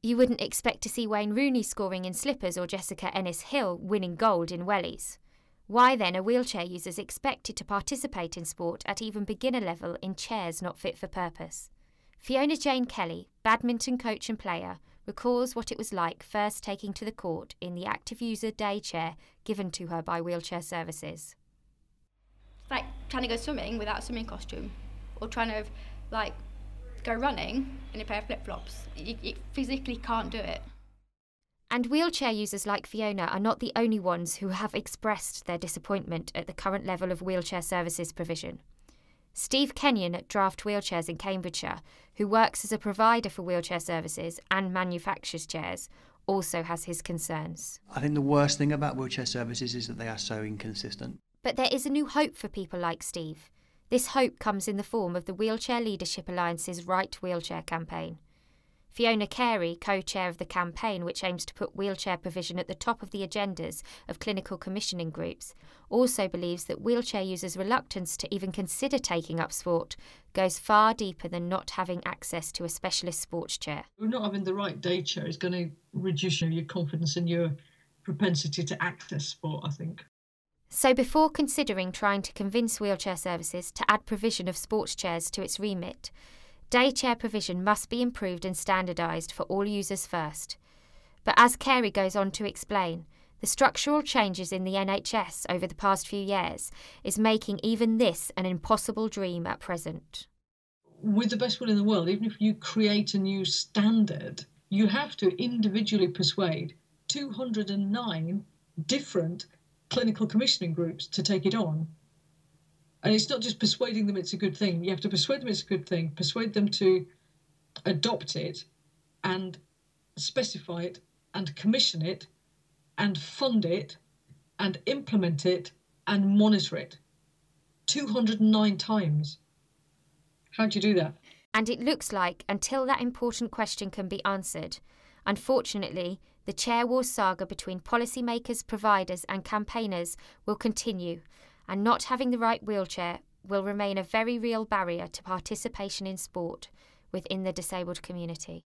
You wouldn't expect to see Wayne Rooney scoring in slippers or Jessica Ennis-Hill winning gold in wellies. Why then are wheelchair users expected to participate in sport at even beginner level in chairs not fit for purpose? Fiona-Jane Kelly, badminton coach and player, recalls what it was like first taking to the court in the active user day chair given to her by wheelchair services. It's like trying to go swimming without a swimming costume, or trying to go running in a pair of flip-flops. You physically can't do it. And wheelchair users like Fiona are not the only ones who have expressed their disappointment at the current level of wheelchair services provision. Steve Kenyon at Draft Wheelchairs in Cambridgeshire, who works as a provider for wheelchair services and manufactures chairs, also has his concerns. I think the worst thing about wheelchair services is that they are so inconsistent. But there is a new hope for people like Steve. This hope comes in the form of the Wheelchair Leadership Alliance's Right Wheelchair campaign. Fiona Carey, co-chair of the campaign, which aims to put wheelchair provision at the top of the agendas of clinical commissioning groups, also believes that wheelchair users' reluctance to even consider taking up sport goes far deeper than not having access to a specialist sports chair. Not having the right day chair is going to reduce your confidence and your propensity to access sport, I think. So before considering trying to convince wheelchair services to add provision of sports chairs to its remit, day chair provision must be improved and standardised for all users first. But as Carey goes on to explain, the structural changes in the NHS over the past few years is making even this an impossible dream at present. With the best will in the world, even if you create a new standard, you have to individually persuade 209 different clinical commissioning groups to take it on. And it's not just persuading them it's a good thing. You have to persuade them it's a good thing, persuade them to adopt it and specify it and commission it and fund it and implement it and monitor it. 209 times. How do you do that? And it looks like, until that important question can be answered, unfortunately, the chair war saga between policymakers, providers and campaigners will continue, and not having the right wheelchair will remain a very real barrier to participation in sport within the disabled community.